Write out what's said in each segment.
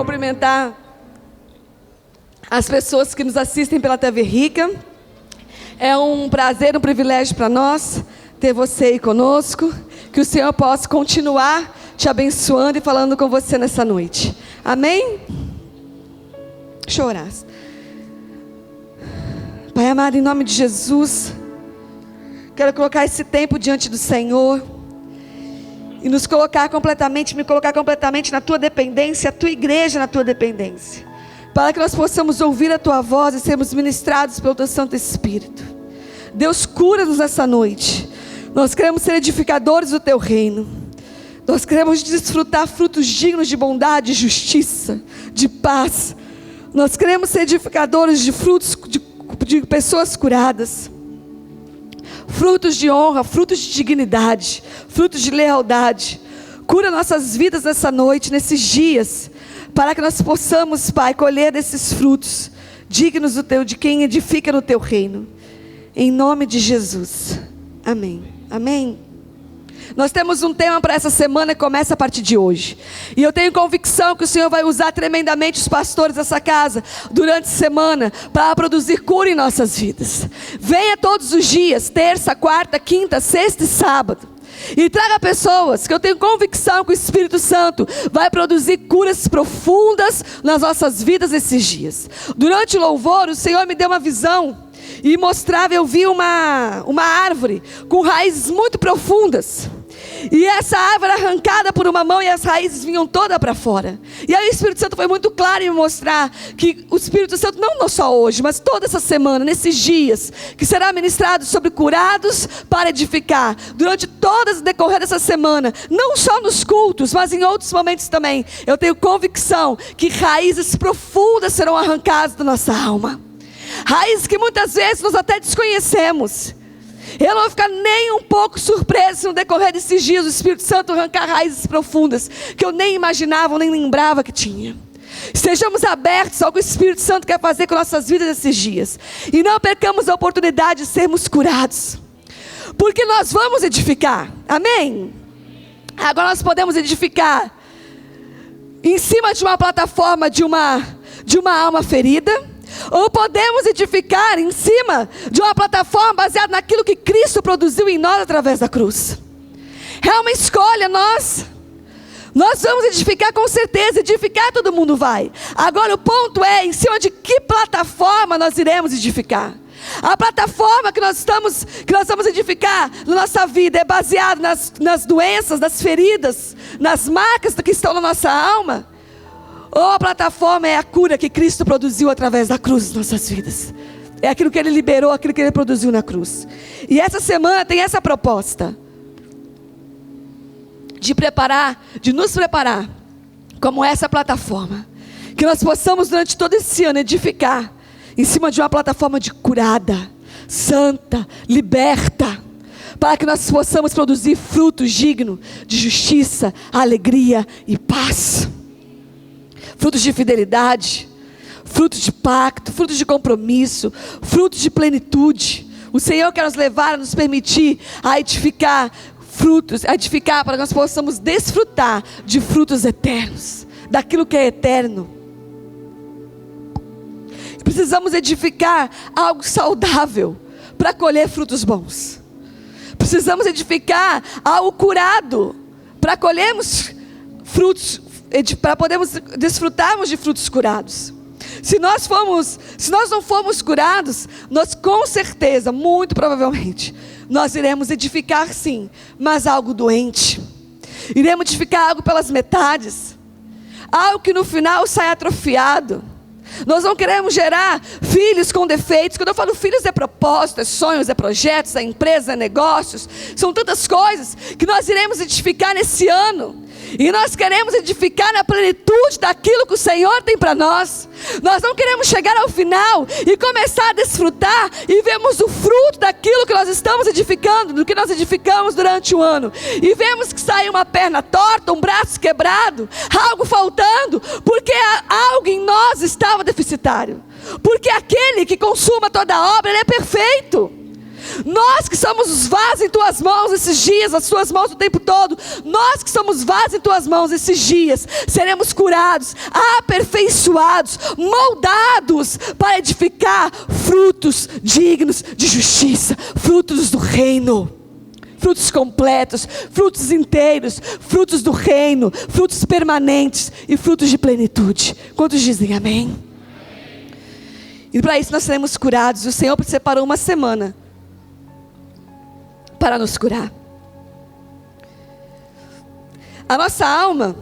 cumprimentar as pessoas que nos assistem pela TV Rica. É um prazer, um privilégio para nós ter você aí conosco. Que o Senhor possa continuar te abençoando e falando com você nessa noite. Amém? Deixa eu orar. Pai amado, em nome de Jesus, quero colocar esse tempo diante do Senhor e me colocar completamente na Tua dependência, a Tua igreja na Tua dependência, para que nós possamos ouvir a Tua voz e sermos ministrados pelo Teu Santo Espírito. Deus, cura-nos nessa noite. Nós queremos ser edificadores do Teu reino. Nós queremos desfrutar frutos dignos de bondade, de justiça, de paz. Nós queremos ser edificadores de frutos de pessoas curadas, frutos de honra, frutos de dignidade, frutos de lealdade. Cura nossas vidas nessa noite, nesses dias, para que nós possamos, Pai, colher desses frutos dignos de quem edifica no Teu reino, em nome de Jesus, amém, amém. Nós temos um tema para essa semana que começa a partir de hoje. E eu tenho convicção que o Senhor vai usar tremendamente os pastores dessa casa durante a semana para produzir cura em nossas vidas. Venha todos os dias, terça, quarta, quinta, sexta e sábado. E traga pessoas que eu tenho convicção que o Espírito Santo vai produzir curas profundas nas nossas vidas nesses dias. Durante o louvor, o Senhor me deu uma visão e mostrava, eu vi uma árvore com raízes muito profundas. E essa árvore era arrancada por uma mão e as raízes vinham todas para fora. E aí o Espírito Santo foi muito claro em me mostrar que o Espírito Santo, não só hoje, mas toda essa semana, nesses dias, que será ministrado sobre curados para edificar, durante todas o decorrer dessa semana, não só nos cultos, mas em outros momentos também. Eu tenho convicção que raízes profundas serão arrancadas da nossa alma. Raízes que muitas vezes nós até desconhecemos. Eu não vou ficar nem um pouco surpreso se no decorrer desses dias o Espírito Santo arrancar raízes profundas que eu nem imaginava, nem lembrava que tinha. Estejamos abertos ao que o Espírito Santo quer fazer com nossas vidas nesses dias. E não percamos a oportunidade de sermos curados. Porque nós vamos edificar. Amém? Agora nós podemos edificar em cima de uma plataforma de uma alma ferida. Ou podemos edificar em cima de uma plataforma baseada naquilo que Cristo produziu em nós através da cruz. É uma escolha, nós vamos edificar com certeza, edificar todo mundo vai. Agora o ponto é, em cima de que plataforma nós iremos edificar. A plataforma que nós vamos edificar na nossa vida é baseada nas doenças, nas feridas, nas marcas que estão na nossa alma. Ou a plataforma é a cura que Cristo produziu através da cruz nas nossas vidas. É aquilo que Ele liberou, aquilo que Ele produziu na cruz. E essa semana tem essa proposta. De nos preparar como essa plataforma. Que nós possamos durante todo esse ano edificar em cima de uma plataforma de curada, santa, liberta. Para que nós possamos produzir frutos dignos de justiça, alegria e paz. Frutos de fidelidade, frutos de pacto, frutos de compromisso, frutos de plenitude. O Senhor quer nos levar, nos permitir a edificar para que nós possamos desfrutar de frutos eternos, daquilo que é eterno. Precisamos edificar algo saudável para colher frutos bons. Precisamos edificar algo curado para colhermos frutos, para podermos desfrutarmos de frutos curados. Se nós não formos curados, nós com certeza, muito provavelmente, nós iremos edificar sim, mas algo doente. Iremos edificar algo pelas metades, algo que no final sai atrofiado. Nós não queremos gerar filhos com defeitos. Quando eu falo filhos, é propósito, é sonhos, é projetos, é empresa, é negócios. São tantas coisas que nós iremos edificar nesse ano. E nós queremos edificar na plenitude daquilo que o Senhor tem para nós. Nós não queremos chegar ao final e começar a desfrutar e vemos o fruto daquilo que nós estamos edificando, do que nós edificamos durante o ano. E vemos que sai uma perna torta, um braço quebrado, algo faltando, porque algo em nós estava deficitário. Porque aquele que consuma toda a obra, ele é perfeito. Nós que somos os vasos em tuas mãos esses dias, as suas mãos o tempo todo, nós que somos vasos em tuas mãos esses dias, seremos curados, aperfeiçoados, moldados para edificar frutos dignos de justiça, frutos do reino, frutos completos, frutos inteiros, frutos do reino, frutos permanentes e frutos de plenitude. Quantos dizem amém? E para isso nós seremos curados. O Senhor separou uma semana para nos curar. A nossa alma,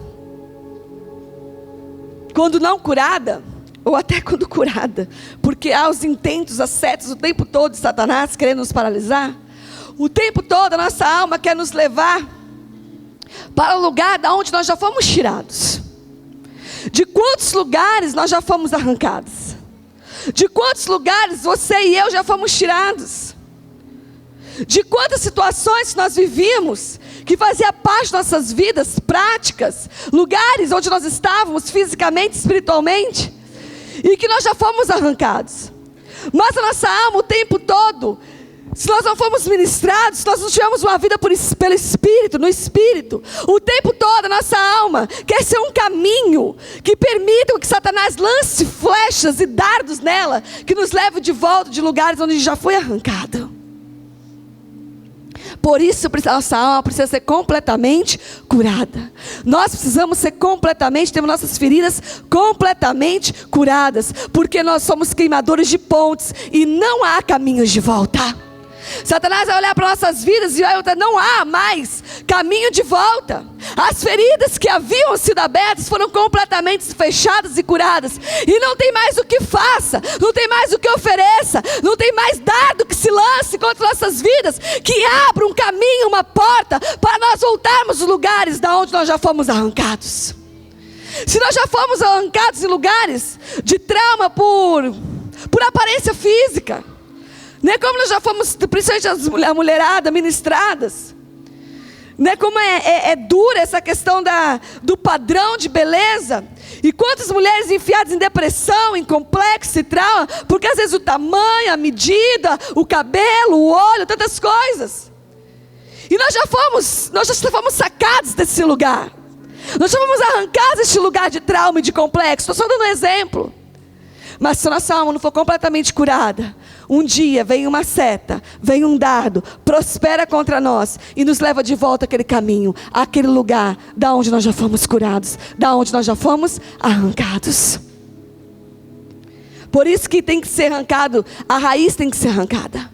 quando não curada, ou até quando curada, porque há os intentos, as setas o tempo todo de Satanás querendo nos paralisar, o tempo todo a nossa alma quer nos levar para o lugar da onde nós já fomos tirados. De quantos lugares nós já fomos arrancados? De quantos lugares você e eu já fomos tirados? De quantas situações nós vivíamos, que fazia parte de nossas vidas práticas, lugares onde nós estávamos fisicamente, espiritualmente, e que nós já fomos arrancados. Mas a nossa alma o tempo todo, se nós não fomos ministrados, se nós não tivemos uma vida pelo Espírito, no Espírito, o tempo todo a nossa alma quer ser um caminho que permita que Satanás lance flechas e dardos nela, que nos leve de volta de lugares onde já foi arrancado. Por isso a nossa alma precisa ser completamente curada. Nós precisamos ser completamente, temos nossas feridas completamente curadas, porque nós somos queimadores de pontes e não há caminhos de volta. Satanás vai olhar para nossas vidas e vai olhar, não há mais caminho de volta. As feridas que haviam sido abertas foram completamente fechadas e curadas, e não tem mais o que faça, não tem mais o que ofereça, não tem mais dardo que se lance contra nossas vidas, que abra um caminho, uma porta, para nós voltarmos aos lugares da onde nós já fomos arrancados. Se nós já fomos arrancados em lugares de trauma por aparência física, né? Como nós já fomos, principalmente a mulherada, ministradas, né? Como é dura essa questão do padrão de beleza. E quantas mulheres enfiadas em depressão, em complexo e trauma, porque às vezes o tamanho, a medida, o cabelo, o olho, tantas coisas. E nós já fomos sacados desse lugar. Nós já fomos arrancados desse lugar de trauma e de complexo. Estou só dando um exemplo. Mas se a nossa alma não for completamente curada, um dia vem uma seta, vem um dardo, prospera contra nós e nos leva de volta àquele caminho, àquele lugar da onde nós já fomos curados, da onde nós já fomos arrancados. Por isso que tem que ser arrancado, a raiz tem que ser arrancada.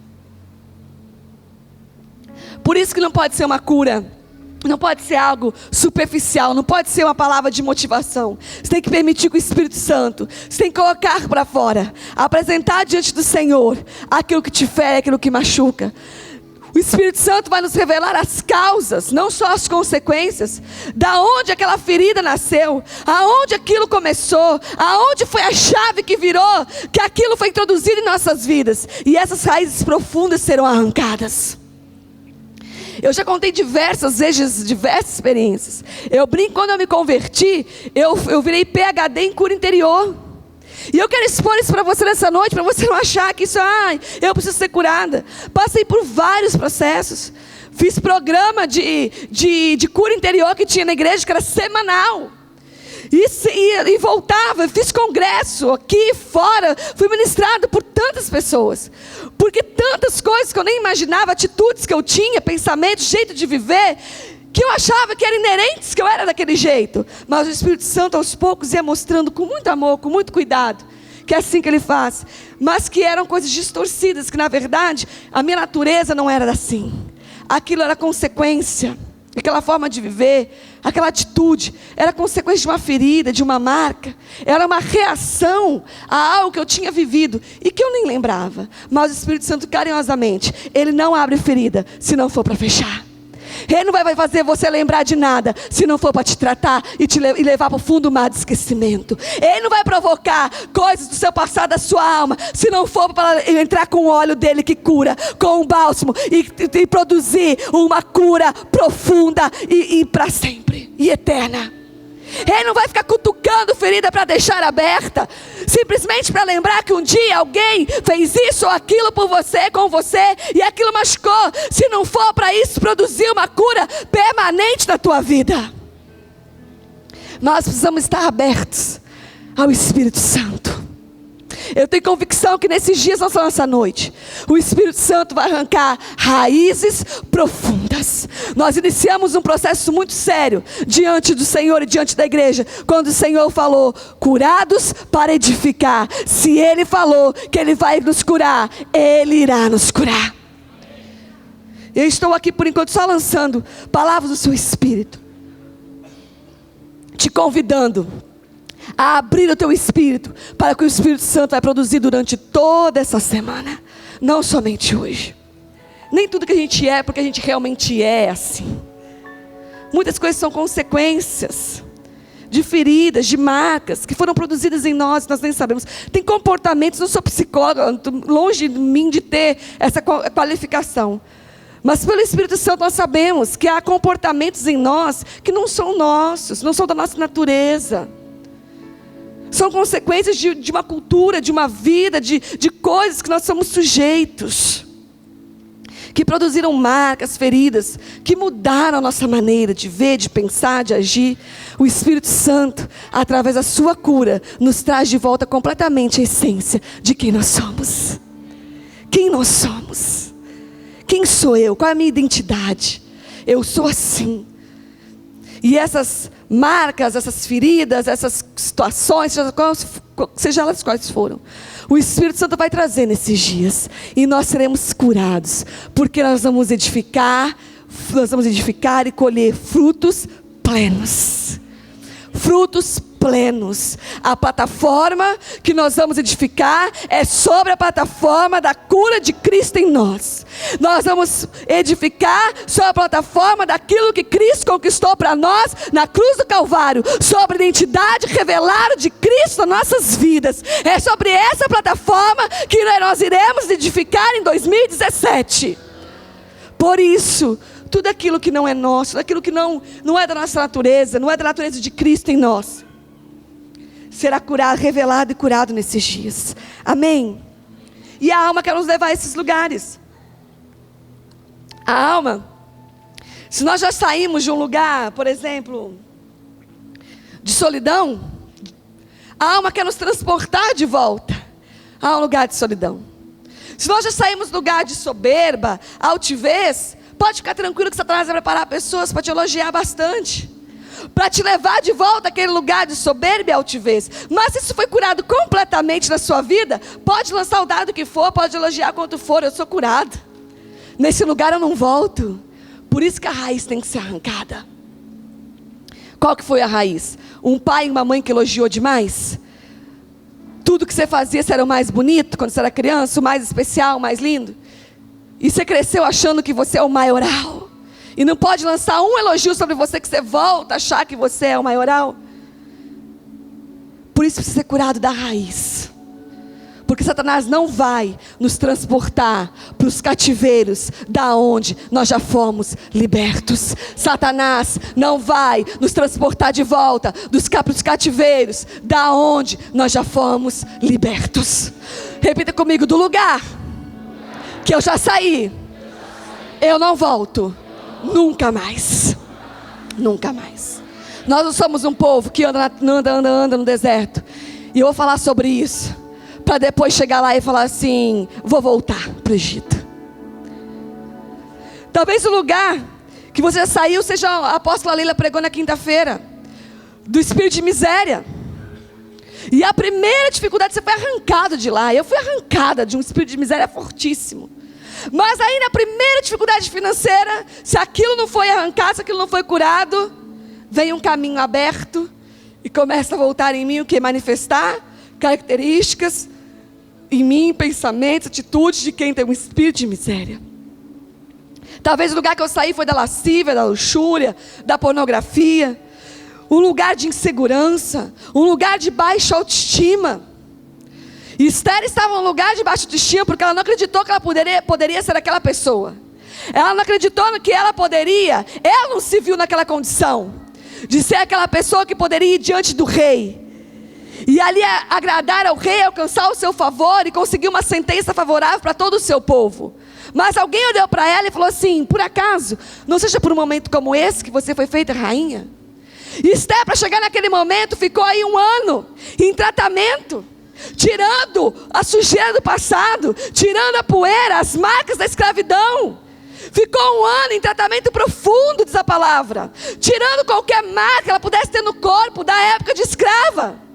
Por isso que não pode ser uma cura, não pode ser algo superficial, não pode ser uma palavra de motivação. Você tem que permitir que o Espírito Santo, você tem que colocar para fora, apresentar diante do Senhor aquilo que te fere, aquilo que machuca. O Espírito Santo vai nos revelar as causas, não só as consequências, da onde aquela ferida nasceu, aonde aquilo começou, aonde foi a chave que virou, que aquilo foi introduzido em nossas vidas, e essas raízes profundas serão arrancadas. Eu já contei diversas vezes, diversas experiências. Eu brinco, quando eu me converti, eu virei PhD em cura interior. E eu quero expor isso para você nessa noite, para você não achar que isso, eu preciso ser curada. Passei por vários processos. Fiz programa de cura interior que tinha na igreja, que era semanal. E voltava, fiz congresso aqui, fora, fui ministrado por tantas pessoas, porque tantas coisas que eu nem imaginava, atitudes que eu tinha, pensamentos, jeito de viver, que eu achava que eram inerentes, que eu era daquele jeito, mas o Espírito Santo aos poucos ia mostrando com muito amor, com muito cuidado, que é assim que Ele faz, mas que eram coisas distorcidas, que na verdade a minha natureza não era assim, aquilo era consequência. Aquela forma de viver, aquela atitude, era consequência de uma ferida, de uma marca. Era uma reação a algo que eu tinha vivido e que eu nem lembrava. Mas o Espírito Santo, carinhosamente, Ele não abre ferida se não for para fechar. Ele não vai fazer você lembrar de nada se não for para te tratar e levar para o fundo do mar de esquecimento. Ele não vai provocar coisas do seu passado, da sua alma, se não for para entrar com o óleo dele que cura, com o bálsamo e produzir uma cura profunda e para sempre e eterna. Ele não vai ficar cutucando ferida para deixar aberta, simplesmente para lembrar que um dia alguém fez isso ou aquilo por você, com você, e aquilo machucou. Se não for para isso produzir uma cura permanente na tua vida, nós precisamos estar abertos ao Espírito Santo. Eu tenho convicção que nesses dias, nessa noite, o Espírito Santo vai arrancar raízes profundas. Nós iniciamos um processo muito sério diante do Senhor e diante da igreja, quando o Senhor falou, curados para edificar. Se Ele falou que Ele vai nos curar, Ele irá nos curar. Eu estou aqui por enquanto só lançando palavras do seu Espírito, te convidando a abrir o teu espírito, para que o Espírito Santo vai produzir durante toda essa semana, não somente hoje. Nem tudo que a gente é, porque a gente realmente é assim. Muitas coisas são consequências de feridas, de marcas, que foram produzidas em nós, nós nem sabemos. Tem comportamentos, não sou psicóloga, longe de mim de ter essa qualificação. Mas pelo Espírito Santo nós sabemos que há comportamentos em nós, que não são nossos, não são da nossa natureza. São consequências de uma cultura, de uma vida, de coisas que nós somos sujeitos, que produziram marcas, feridas, que mudaram a nossa maneira de ver, de pensar, de agir. O Espírito Santo, através da sua cura, nos traz de volta completamente a essência de quem nós somos. Quem nós somos? Quem sou eu? Qual é a minha identidade? Eu sou assim. E essas marcas, essas feridas, essas situações, seja elas quais foram, o Espírito Santo vai trazer nesses dias, e nós seremos curados, porque nós vamos edificar e colher frutos plenos. Frutos plenos. A plataforma que nós vamos edificar é sobre a plataforma da cura de Cristo em nós. Nós vamos edificar sobre a plataforma daquilo que Cristo conquistou para nós na cruz do Calvário, sobre a identidade revelada de Cristo nas nossas vidas. É sobre essa plataforma que nós iremos edificar em 2017. Por isso, tudo aquilo que não é nosso, tudo aquilo que não é da nossa natureza, não é da natureza de Cristo em nós, será curado, revelado e curado nesses dias. Amém? E a alma quer nos levar a esses lugares. A alma, se nós já saímos de um lugar, por exemplo, de solidão, a alma quer nos transportar de volta a um lugar de solidão. Se nós já saímos do lugar de soberba, altivez, pode ficar tranquilo que Satanás vai preparar pessoas para te elogiar bastante, para te levar de volta àquele lugar de soberba e altivez. Mas se isso foi curado completamente na sua vida, pode lançar o dado que for, pode elogiar quanto for, eu sou curado. Nesse lugar eu não volto. Por isso que a raiz tem que ser arrancada. Qual que foi a raiz? Um pai e uma mãe que elogiou demais? Tudo que você fazia, você era o mais bonito quando você era criança, o mais especial, o mais lindo? E você cresceu achando que você é o maioral, e não pode lançar um elogio sobre você que você volta a achar que você é o maioral. Por isso precisa ser curado da raiz. Porque Satanás não vai nos transportar para os cativeiros da onde nós já fomos libertos. Satanás não vai nos transportar de volta para os cativeiros da onde nós já fomos libertos. Repita comigo: do lugar que eu já saí, eu não volto nunca mais. Nunca mais. Nós não somos um povo que anda no deserto. E eu vou falar sobre isso, para depois chegar lá e falar assim: vou voltar para o Egito. Talvez o lugar que você já saiu seja a apóstola Leila pregou na quinta-feira, do espírito de miséria. E a primeira dificuldade, você foi arrancado de lá. Eu fui arrancada de um espírito de miséria fortíssimo. Mas aí na primeira dificuldade financeira, se aquilo não foi arrancado, se aquilo não foi curado, vem um caminho aberto e começa a voltar em mim o que? Manifestar características em mim, pensamentos, atitudes de quem tem um espírito de miséria. Talvez o lugar que eu saí foi da lascívia, da luxúria, da pornografia. Um lugar de insegurança, um lugar de baixa autoestima. E Esther estava num lugar de baixa autoestima porque ela não acreditou que ela poderia ser aquela pessoa. Ela não acreditou no que ela poderia. Ela não se viu naquela condição. de ser aquela pessoa que poderia ir diante do rei, e ali agradar ao rei, alcançar o seu favor e conseguir uma sentença favorável para todo o seu povo. Mas alguém olhou para ela e falou assim: por acaso, não seja por um momento como esse que você foi feita rainha? E Esther, para chegar naquele momento, ficou aí 1 ano em tratamento, tirando a sujeira do passado, tirando a poeira, as marcas da escravidão. Ficou 1 ano em tratamento profundo, diz a palavra, tirando qualquer marca que ela pudesse ter no corpo da época de escrava,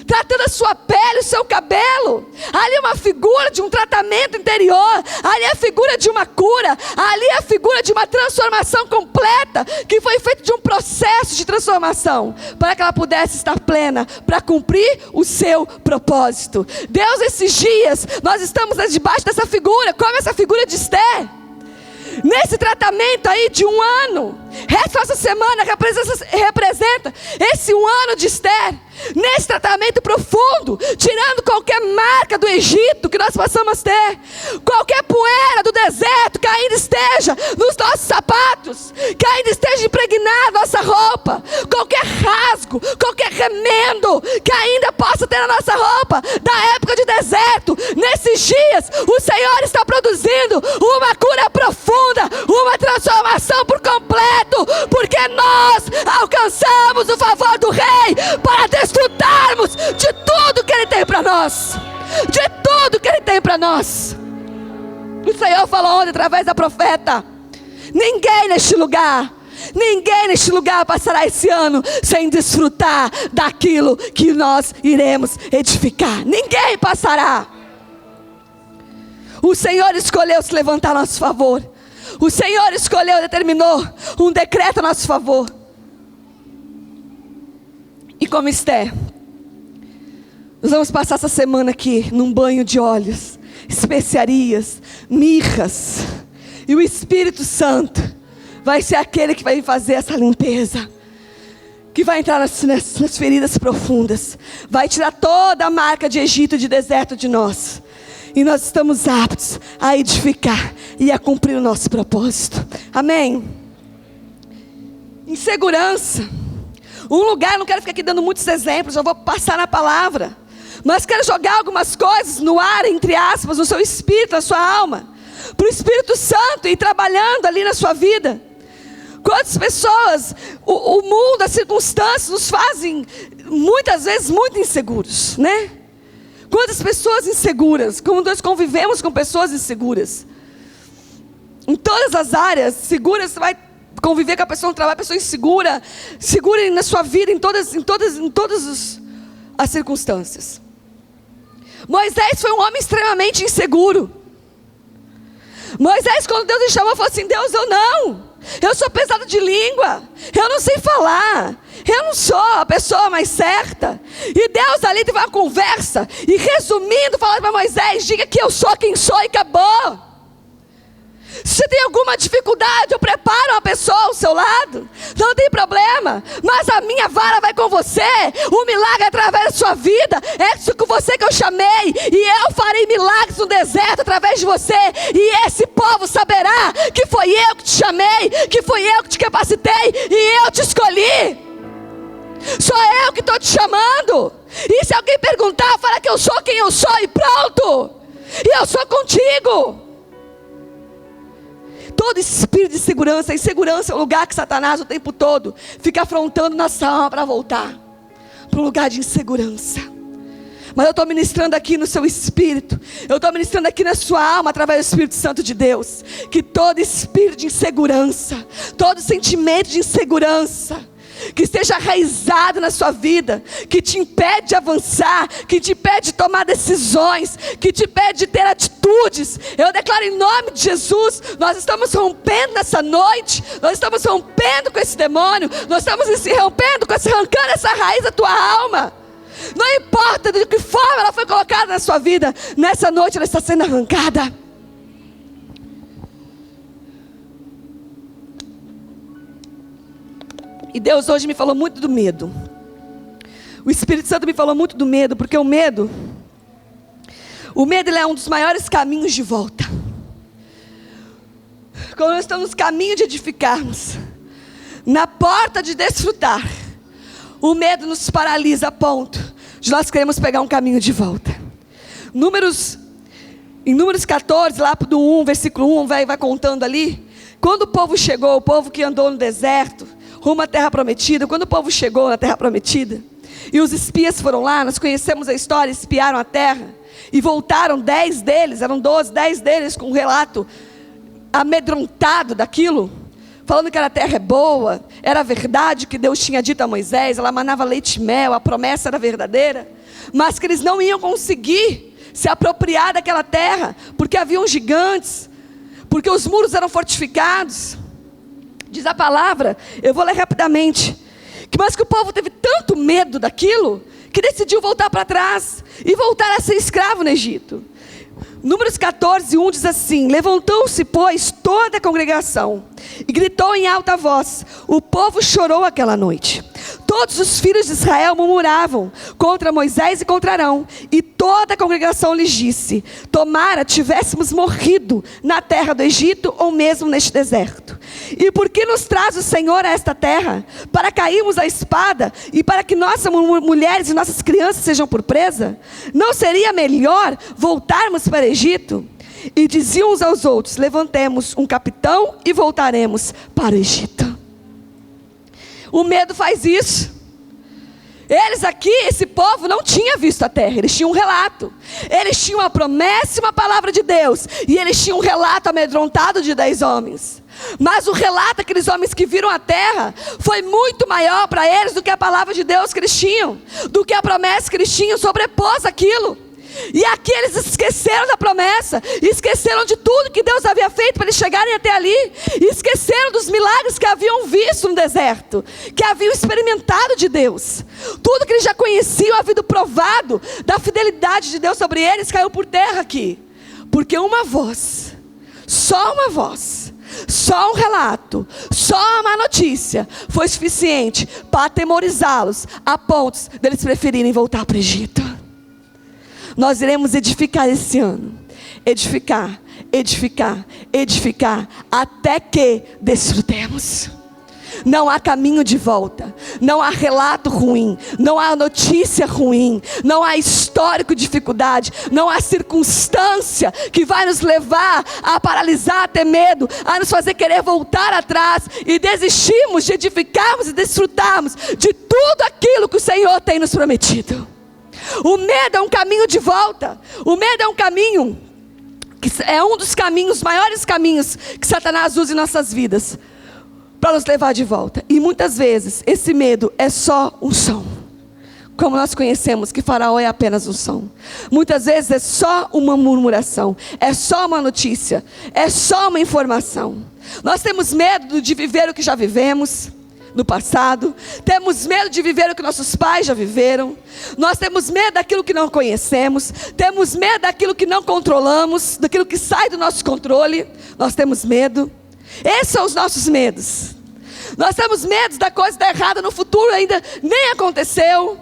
tratando a sua pele, o seu cabelo. Ali é uma figura de um tratamento interior, ali é a figura de uma cura, ali é a figura de uma transformação completa, que foi feita de um processo de transformação, para que ela pudesse estar plena, para cumprir o seu propósito. Deus, esses dias, nós estamos debaixo dessa figura, como essa figura de Esther, nesse tratamento aí de 1 ano. Essa semana representa esse 1 ano de Esther, nesse tratamento profundo, tirando qualquer marca do Egito que nós possamos ter, qualquer poeira do deserto que ainda esteja nos nossos sapatos, que ainda esteja impregnada nossa roupa, qualquer rasgo, qualquer remendo que ainda possa ter na nossa roupa da época de deserto. Nesses dias o Senhor está produzindo uma cura profunda, uma transformação por completo, porque nós alcançamos o favor do rei para desfrutarmos de tudo que ele tem para nós, de tudo que ele tem para nós. O Senhor falou ontem através da profeta: ninguém neste lugar passará esse ano sem desfrutar daquilo que nós iremos edificar. Ninguém passará. O Senhor escolheu se levantar a nosso favor. O Senhor escolheu, determinou um decreto a nosso favor. E como Esther, nós vamos passar essa semana aqui num banho de óleos, especiarias, mirras, e o Espírito Santo vai ser aquele que vai fazer essa limpeza, que vai entrar nas feridas profundas, vai tirar toda a marca de Egito e de deserto de nós, e nós estamos aptos a edificar e a cumprir o nosso propósito. Amém? Insegurança. Um lugar, não quero ficar aqui dando muitos exemplos, eu vou passar na palavra, mas quero jogar algumas coisas no ar, entre aspas, no seu espírito, na sua alma, para o Espírito Santo ir trabalhando ali na sua vida. Quantas pessoas, o mundo, as circunstâncias nos fazem muitas vezes muito inseguros, né? Quantas pessoas inseguras, como nós convivemos com pessoas inseguras, em todas as áreas. Seguras, você vai conviver com a pessoa no trabalho, a pessoa insegura, segura na sua vida, em todas as circunstâncias. Moisés foi um homem extremamente inseguro. Moisés, quando Deus lhe chamou, falou assim: Deus, eu sou pesado de língua, eu não sei falar, eu não sou a pessoa mais certa. E Deus ali teve uma conversa, e resumindo, falando para Moisés: diga que eu sou quem sou e acabou. Se você tem alguma dificuldade, eu preparo uma pessoa ao seu lado, não tem problema, mas a minha vara vai com você, o milagre através da sua vida, é isso com você que eu chamei, e eu farei milagres no deserto através de você, e esse povo saberá que foi eu que te chamei, que foi eu que te capacitei, e eu te escolhi. Sou eu que estou te chamando, e se alguém perguntar, fala que eu sou quem eu sou, e pronto, e eu sou contigo. Todo espírito de insegurança é o lugar que Satanás o tempo todo fica afrontando nossa alma para voltar para um lugar de insegurança. Mas eu estou ministrando aqui no seu espírito, eu estou ministrando aqui na sua alma, através do Espírito Santo de Deus, que todo espírito de insegurança, todo sentimento de insegurança que esteja arraizado na sua vida, que te impede de avançar, que te impede de tomar decisões, que te impede de ter atitudes, eu declaro em nome de Jesus, nós estamos rompendo nessa noite, nós estamos rompendo com esse demônio, nós estamos rompendo com arrancando essa raiz da tua alma. Não importa de que forma ela foi colocada na sua vida, nessa noite ela está sendo arrancada. E Deus hoje me falou muito do medo. O Espírito Santo me falou muito do medo, porque o medo ele é um dos maiores caminhos de volta. Quando nós estamos no caminho de edificarmos, na porta de desfrutar, o medo nos paralisa a ponto de nós queremos pegar um caminho de volta. Em Números 14, lá do 1, versículo 1, vai contando ali. Quando o povo chegou, o povo que andou no deserto, rumo à terra prometida, quando o povo chegou na terra prometida, e os espias foram lá, nós conhecemos a história, espiaram a terra, e voltaram 10 deles, eram 12, 10 deles com um relato amedrontado daquilo, falando que a terra é boa, era verdade que Deus tinha dito a Moisés, ela manava leite e mel, a promessa era verdadeira, mas que eles não iam conseguir se apropriar daquela terra, porque haviam gigantes, porque os muros eram fortificados. Diz a palavra, eu vou ler rapidamente, mas que o povo teve tanto medo daquilo, que decidiu voltar para trás, e voltar a ser escravo no Egito. Números 14, 1 diz assim: levantou-se, pois, toda a congregação, e gritou em alta voz, o povo chorou aquela noite. Todos os filhos de Israel murmuravam contra Moisés e contra Arão, e toda a congregação lhes disse: tomara tivéssemos morrido na terra do Egito, ou mesmo neste deserto. E por que nos traz o Senhor a esta terra? Para cairmos à espada, e para que nossas mulheres e nossas crianças sejam por presa? Não seria melhor voltarmos para o Egito? E diziam uns aos outros: levantemos um capitão e voltaremos para o Egito. O medo faz isso. Eles aqui, esse povo não tinha visto a terra, eles tinham um relato. Eles tinham uma promessa e uma palavra de Deus, e eles tinham um relato amedrontado de 10 homens. Mas o relato daqueles homens que viram a terra foi muito maior para eles do que a palavra de Deus que eles tinham, do que a promessa que eles tinham, sobrepôs aquilo. E aqui eles esqueceram da promessa, esqueceram de tudo que Deus havia feito para eles chegarem até ali, esqueceram dos milagres que haviam visto no deserto, que haviam experimentado de Deus. Tudo que eles já conheciam, havido provado da fidelidade de Deus sobre eles, caiu por terra aqui. Porque uma voz, só uma voz, só um relato, só uma notícia foi suficiente para atemorizá-los a pontos deles preferirem voltar para o Egito. Nós iremos edificar esse ano, edificar, até que desfrutemos. Não há caminho de volta, não há relato ruim, não há notícia ruim, não há histórico de dificuldade, não há circunstância que vai nos levar a paralisar, a ter medo, a nos fazer querer voltar atrás e desistirmos de edificarmos e desfrutarmos de tudo aquilo que o Senhor tem nos prometido. O medo é um caminho de volta. O medo é um caminho, que é um dos caminhos, maiores caminhos que Satanás usa em nossas vidas, para nos levar de volta. E muitas vezes esse medo é só um som, como nós conhecemos que Faraó é apenas um som. Muitas vezes é só uma murmuração, é só uma notícia, é só uma informação. Nós temos medo de viver o que já vivemos no passado, temos medo de viver o que nossos pais já viveram, nós temos medo daquilo que não conhecemos, temos medo daquilo que não controlamos, daquilo que sai do nosso controle, nós temos medo. Esses são os nossos medos. Nós temos medo da coisa dar errada no futuro, ainda nem aconteceu.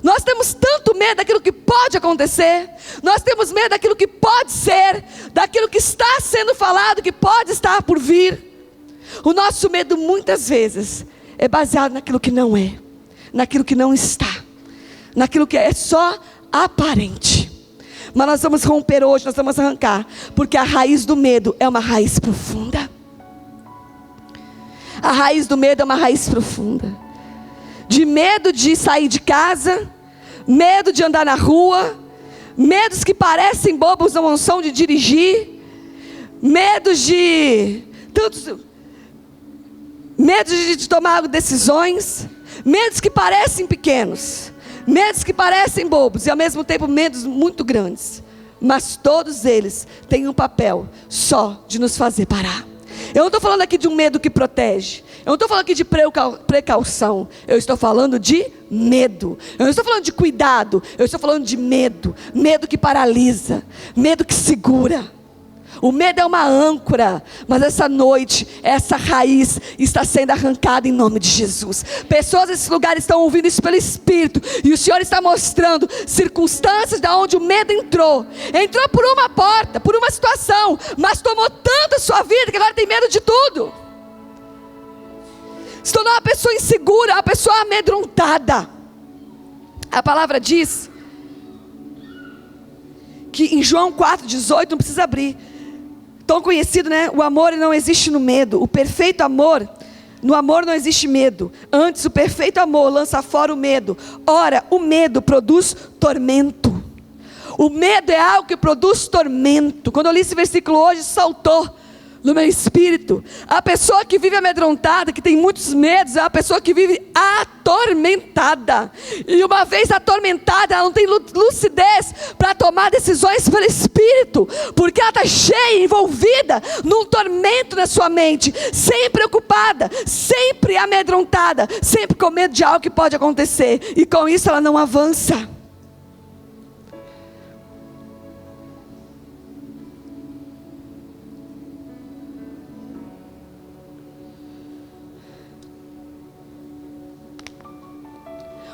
Nós temos tanto medo daquilo que pode acontecer, nós temos medo daquilo que pode ser, daquilo que está sendo falado, que pode estar por vir. O nosso medo muitas vezes é baseado naquilo que não é, naquilo que não está, naquilo que é só aparente. Mas nós vamos romper hoje, nós vamos arrancar, porque a raiz do medo é uma raiz profunda. A raiz do medo é uma raiz profunda. De medo de sair de casa, medo de andar na rua, medos que parecem bobos, não são, de dirigir, medos de tomar decisões, medos que parecem pequenos, medos que parecem bobos e ao mesmo tempo medos muito grandes, mas todos eles têm um papel só de nos fazer parar. Eu não estou falando aqui de um medo que protege, eu não estou falando aqui de precaução, eu estou falando de medo. Eu não estou falando de cuidado, eu estou falando de medo. Medo que paralisa, medo que segura. O medo é uma âncora, mas essa noite, essa raiz está sendo arrancada em nome de Jesus. Pessoas nesse lugar estão ouvindo isso pelo Espírito, e o Senhor está mostrando circunstâncias de onde o medo entrou por uma porta, por uma situação, mas tomou tanto a sua vida que agora tem medo de tudo. Se tornou uma pessoa insegura, uma pessoa amedrontada. A palavra diz que em João 4,18, não precisa abrir, tão conhecido, né? O amor não existe no medo. O perfeito amor, no amor não existe medo. Antes, o perfeito amor lança fora o medo. Ora, o medo produz tormento. O medo é algo que produz tormento. Quando eu li esse versículo hoje, saltou no meu espírito. A pessoa que vive amedrontada, que tem muitos medos, é a pessoa que vive atormentada. E uma vez atormentada, ela não tem lucidez para tomar decisões pelo espírito, porque ela está cheia, envolvida num tormento na sua mente, sempre preocupada, sempre amedrontada, sempre com medo de algo que pode acontecer, e com isso ela não avança.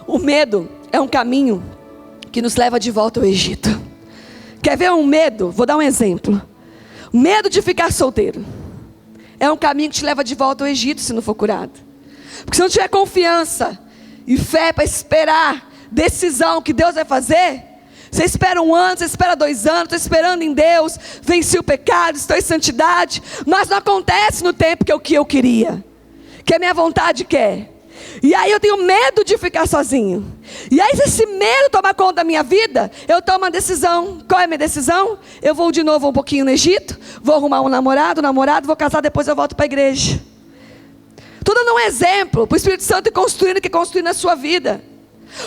O medo é um caminho que nos leva de volta ao Egito. Quer ver um medo? Vou dar um exemplo. Medo de ficar solteiro é um caminho que te leva de volta ao Egito se não for curado. Porque se não tiver confiança e fé para esperar decisão que Deus vai fazer, você espera 1 ano, você espera 2 anos, estou esperando em Deus, venci o pecado, estou em santidade, mas não acontece no tempo que eu queria, que a minha vontade quer. E aí eu tenho medo de ficar sozinho. E aí se esse medo tomar conta da minha vida, eu tomo uma decisão. Qual é a minha decisão? Eu vou de novo um pouquinho no Egito, vou arrumar um namorado, vou casar, depois eu volto para a igreja. Estou dando um exemplo para o Espírito Santo ir construindo o que construir na sua vida.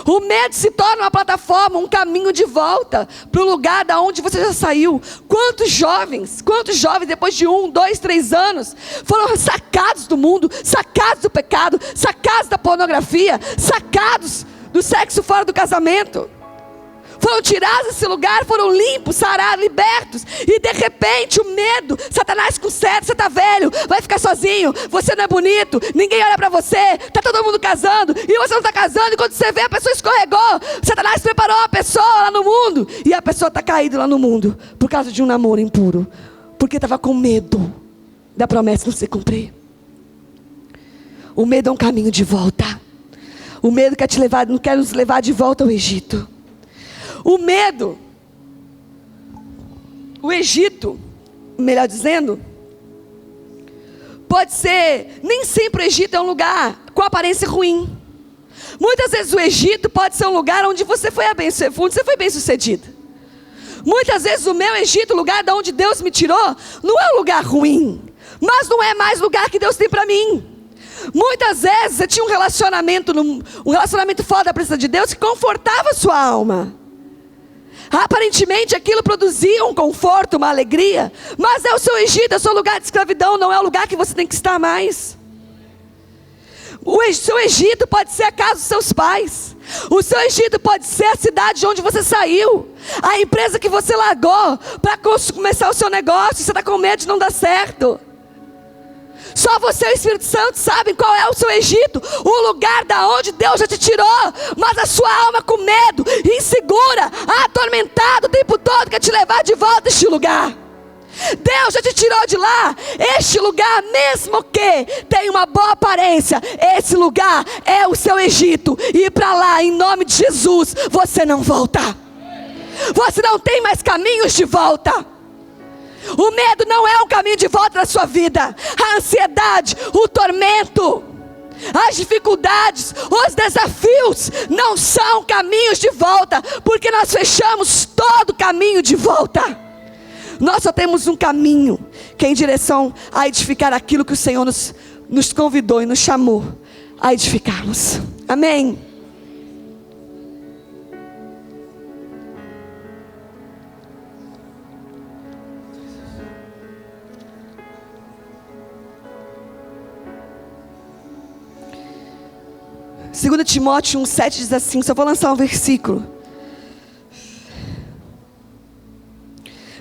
O medo se torna uma plataforma, um caminho de volta para o lugar da onde você já saiu. Quantos jovens depois de 1, 2, 3 anos foram sacados do mundo, sacados do pecado, sacados da pornografia, sacados do sexo fora do casamento, foram tirados desse lugar, foram limpos, sarados, libertos. E de repente o medo, Satanás com certo, você está velho, vai ficar sozinho, você não é bonito, ninguém olha para você, está todo mundo casando, e você não está casando, e quando você vê a pessoa escorregou, Satanás preparou a pessoa lá no mundo, e a pessoa está caída lá no mundo, por causa de um namoro impuro, porque estava com medo da promessa não se cumprir. O medo é um caminho de volta. O medo quer te levar, não quer nos levar de volta ao Egito. O medo, o Egito, melhor dizendo, pode ser, nem sempre o Egito é um lugar com aparência ruim. Muitas vezes o Egito pode ser um lugar onde você foi bem sucedido. Muitas vezes o meu Egito, o lugar de onde Deus me tirou, não é um lugar ruim, mas não é mais o lugar que Deus tem para mim. Muitas vezes você tinha um relacionamento fora da presença de Deus que confortava a sua alma. Aparentemente aquilo produzia um conforto, uma alegria, mas é o seu Egito, é o seu lugar de escravidão, não é o lugar que você tem que estar mais. O seu Egito pode ser a casa dos seus pais. O seu Egito pode ser a cidade de onde você saiu, a empresa que você largou para começar o seu negócio, você está com medo de não dar certo. Só você e o Espírito Santo sabem qual é o seu Egito, o lugar da onde Deus já te tirou, mas a sua alma com medo, insegura, atormentada o tempo todo, quer te levar de volta a este lugar. Deus já te tirou de lá, este lugar, mesmo que tenha uma boa aparência, esse lugar é o seu Egito, e para lá, em nome de Jesus, você não volta. Você não tem mais caminhos de volta. O medo não é um caminho de volta na sua vida. A ansiedade, o tormento, as dificuldades, os desafios não são caminhos de volta, porque nós fechamos todo caminho de volta. Nós só temos um caminho, que é em direção a edificar aquilo que o Senhor nos convidou e nos chamou a edificarmos. Amém? Segunda Timóteo 1,7 diz assim, só vou lançar um versículo.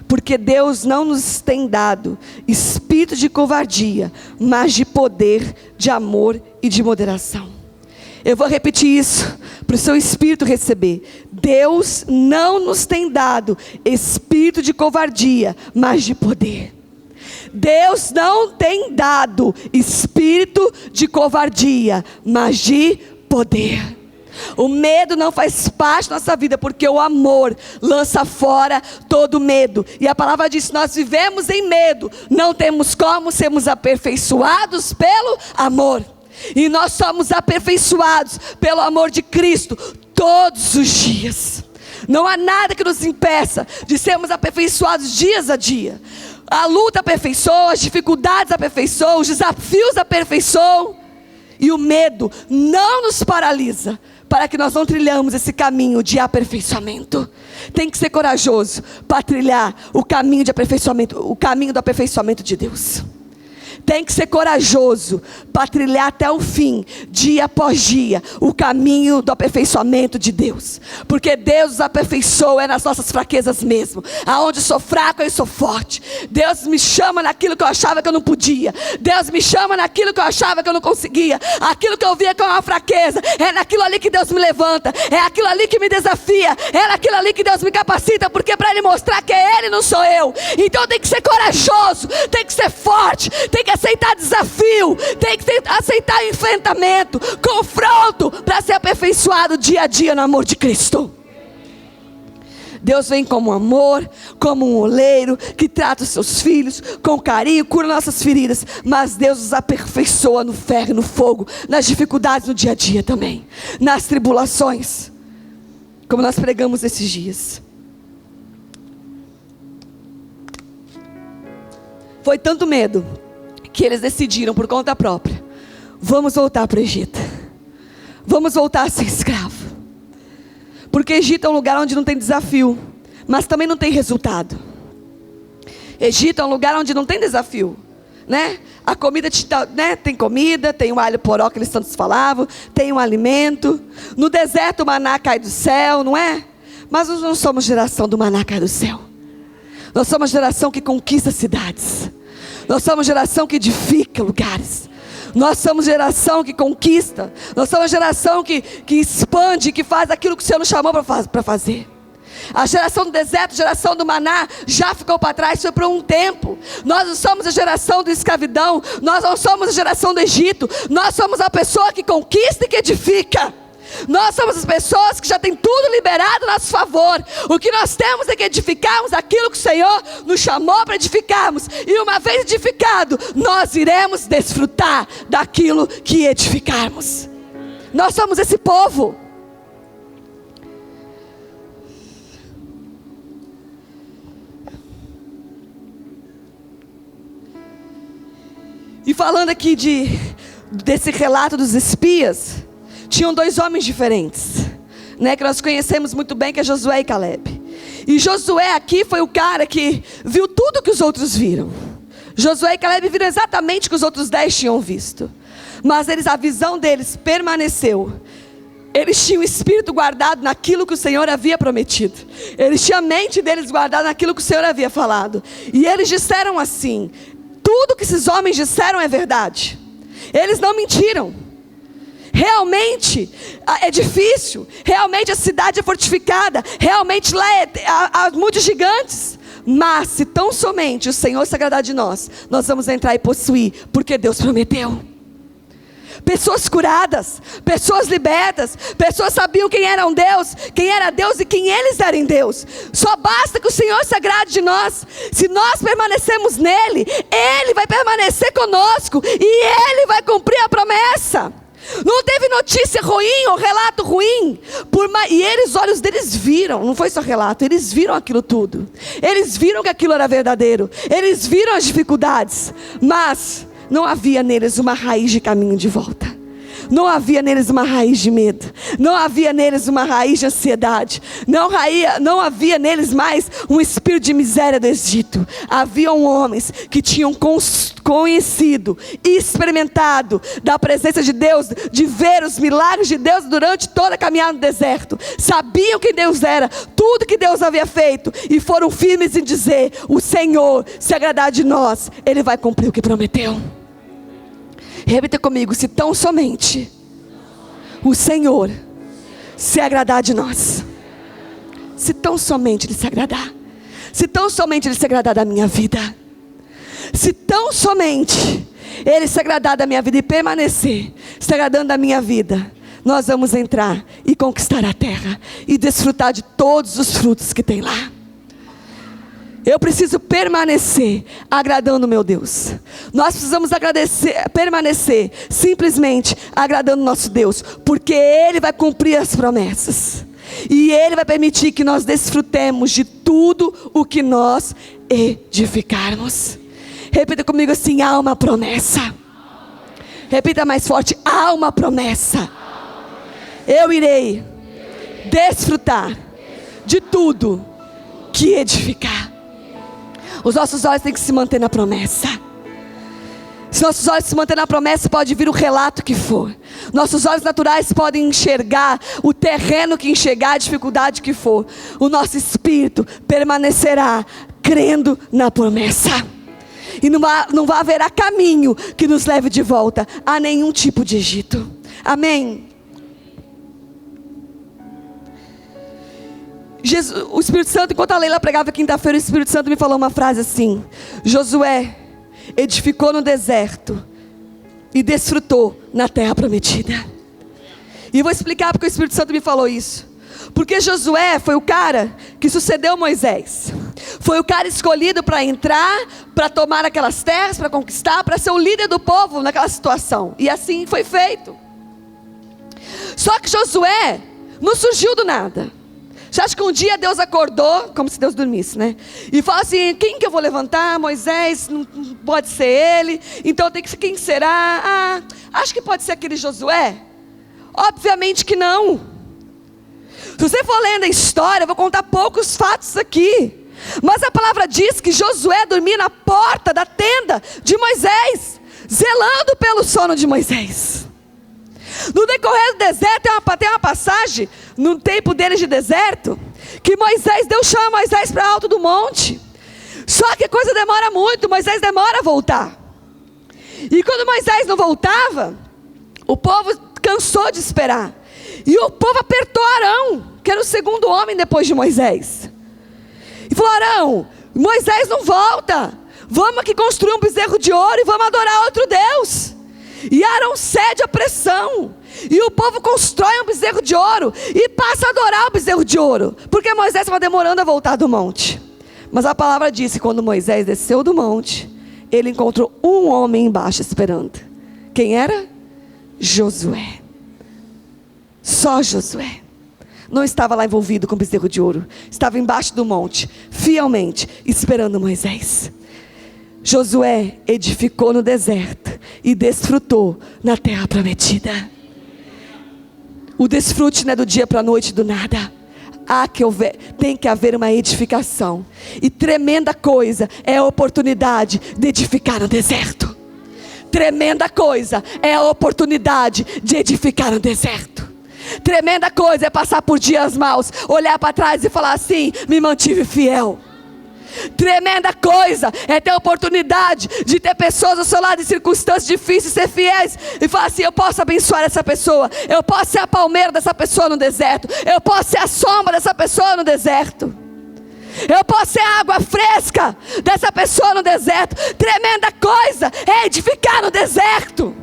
Porque Deus não nos tem dado espírito de covardia, mas de poder, de amor e de moderação. Eu vou repetir isso, para o seu espírito receber. Deus não nos tem dado espírito de covardia, mas de poder. Deus não tem dado espírito de covardia, mas de poder. O medo não faz parte da nossa vida, porque o amor lança fora todo medo. E a palavra diz: nós vivemos em medo, não temos como sermos aperfeiçoados pelo amor. E nós somos aperfeiçoados pelo amor de Cristo todos os dias. Não há nada que nos impeça de sermos aperfeiçoados dias a dia. A luta aperfeiçoa, as dificuldades aperfeiçoam, os desafios aperfeiçoam. E o medo não nos paralisa, para que nós não trilhamos esse caminho de aperfeiçoamento. Tem que ser corajoso para trilhar o caminho de aperfeiçoamento, o caminho do aperfeiçoamento de Deus. Tem que ser corajoso para trilhar até o fim, dia após dia, o caminho do aperfeiçoamento de Deus. Porque Deus nos aperfeiçoa nas nossas fraquezas mesmo. Aonde sou fraco, eu sou forte. Deus me chama naquilo que eu achava que eu não podia. Deus me chama naquilo que eu achava que eu não conseguia. Aquilo que eu via como uma fraqueza, é naquilo ali que Deus me levanta. É aquilo ali que me desafia. É naquilo ali que Deus me capacita. Porque é para Ele mostrar que é Ele, não sou eu. Então tem que ser corajoso, tem que ser forte, tem que aceitar desafio, tem que aceitar enfrentamento, confronto, para ser aperfeiçoado dia a dia no amor de Cristo. Deus vem como amor, como um oleiro que trata os seus filhos com carinho, cura nossas feridas. Mas Deus nos aperfeiçoa no ferro e no fogo, nas dificuldades no dia a dia também, nas tribulações, como nós pregamos esses dias. Foi tanto medo que eles decidiram por conta própria: vamos voltar para o Egito, vamos voltar a ser escravo. Porque Egito é um lugar onde não tem desafio, mas também não tem resultado. Egito é um lugar onde não tem desafio, né? A comida né? Tem comida, tem o alho poró que eles tantos falavam, tem um alimento. No deserto o maná cai do céu, não é? Mas nós não somos geração do maná cai do céu. Nós somos geração que conquista cidades. Nós somos geração que edifica lugares. Nós somos geração que conquista. Nós somos geração que expande, que faz aquilo que o Senhor nos chamou para fazer. A geração do deserto, a geração do maná já ficou para trás, foi por um tempo. Nós não somos a geração da escravidão. Nós não somos a geração do Egito. Nós somos a pessoa que conquista e que edifica. Nós somos as pessoas que já tem tudo liberado a nosso favor. O que nós temos é que edificarmos aquilo que o Senhor nos chamou para edificarmos. E uma vez edificado, nós iremos desfrutar daquilo que edificarmos. Nós somos esse povo. E falando aqui desse relato dos espias, tinham dois homens diferentes, né, que nós conhecemos muito bem, que é Josué e Caleb. E Josué aqui foi o cara que viu tudo que os outros viram. Josué e Caleb viram exatamente o que os outros 10 tinham visto. Mas a visão deles permaneceu. Eles tinham o espírito guardado naquilo que o Senhor havia prometido. Eles tinham a mente deles guardada naquilo que o Senhor havia falado. E eles disseram assim: tudo que esses homens disseram é verdade. Eles não mentiram. Realmente é difícil, realmente a cidade é fortificada, realmente lá há muitos gigantes. Mas se tão somente o Senhor se agradar de nós, nós vamos entrar e possuir, porque Deus prometeu. Pessoas curadas, pessoas libertas, pessoas sabiam quem era Deus, quem era Deus e quem eles eram em Deus. Só basta que o Senhor se agrade de nós. Se nós permanecemos nele, Ele vai permanecer conosco e Ele vai cumprir a promessa. Não teve notícia ruim ou relato ruim, e os olhos deles viram, não foi só relato, eles viram aquilo tudo. Eles viram que aquilo era verdadeiro, eles viram as dificuldades, mas não havia neles uma raiz de caminho de volta. Não havia neles uma raiz de medo. Não havia neles uma raiz de ansiedade. Não havia neles mais um espírito de miséria do Egito. Haviam homens que tinham conhecido e experimentado da presença de Deus, de ver os milagres de Deus durante toda a caminhada no deserto. Sabiam quem Deus era, tudo que Deus havia feito, e foram firmes em dizer: o Senhor, se agradar de nós, Ele vai cumprir o que prometeu. Repita comigo: se tão somente o Senhor se agradar de nós. Se tão somente Ele se agradar. Se tão somente Ele se agradar da minha vida. Se tão somente Ele se agradar da minha vida e permanecer se agradando da minha vida, nós vamos entrar e conquistar a terra e desfrutar de todos os frutos que tem lá. Eu preciso permanecer agradando meu Deus. Nós precisamos permanecer simplesmente agradando nosso Deus, porque Ele vai cumprir as promessas. E Ele vai permitir que nós desfrutemos de tudo o que nós edificarmos. Repita comigo assim: há uma promessa. Repita mais forte: há uma promessa. Eu irei desfrutar de tudo que edificar. Os nossos olhos têm que se manter na promessa. Se nossos olhos se manterem na promessa, pode vir o relato que for. Nossos olhos naturais podem enxergar o terreno que enxergar, a dificuldade que for. O nosso espírito permanecerá crendo na promessa. E não vai haverá caminho que nos leve de volta a nenhum tipo de Egito. Amém? O Espírito Santo, enquanto a Leila pregava quinta-feira, o Espírito Santo me falou uma frase assim: Josué edificou no deserto e desfrutou na terra prometida. E eu vou explicar porque o Espírito Santo me falou isso. Porque Josué foi o cara que sucedeu Moisés. Foi o cara escolhido para entrar, para tomar aquelas terras, para conquistar, para ser o líder do povo naquela situação. E assim foi feito. Só que Josué não surgiu do nada. Você acha que um dia Deus acordou, como se Deus dormisse, né? E falou assim: quem que eu vou levantar? Moisés, não pode ser ele. Então tem que ser, quem será? Acho que pode ser aquele Josué. Obviamente que não. Se você for lendo a história, eu vou contar poucos fatos aqui. Mas a palavra diz que Josué dormia na porta da tenda de Moisés, zelando pelo sono de Moisés. No decorrer do deserto, tem uma passagem, no tempo deles de deserto, que Deus chama Moisés para alto do monte. Só que a coisa demora muito, Moisés demora a voltar. E quando Moisés não voltava, o povo cansou de esperar. E o povo apertou Arão, que era o segundo homem depois de Moisés. E falou: Arão, Moisés não volta, vamos aqui construir um bezerro de ouro e vamos adorar outro Deus. E Arão cede à pressão, e o povo constrói um bezerro de ouro, e passa a adorar o bezerro de ouro, porque Moisés estava demorando a voltar do monte. Mas a palavra diz que quando Moisés desceu do monte, ele encontrou um homem embaixo esperando. Quem era? Josué. Só Josué. Não estava lá envolvido com o bezerro de ouro, estava embaixo do monte, fielmente esperando Moisés. Josué edificou no deserto e desfrutou na terra prometida. O desfrute não é do dia para a noite, do nada. Tem que haver uma edificação. E tremenda coisa é a oportunidade de edificar no deserto. Tremenda coisa é a oportunidade de edificar no deserto. Tremenda coisa é passar por dias maus, olhar para trás e falar assim: me mantive fiel. Tremenda coisa é ter a oportunidade de ter pessoas ao seu lado em circunstâncias difíceis, ser fiéis e falar assim: eu posso abençoar essa pessoa, eu posso ser a palmeira dessa pessoa no deserto, eu posso ser a sombra dessa pessoa no deserto, eu posso ser a água fresca dessa pessoa no deserto. Tremenda coisa é edificar no deserto.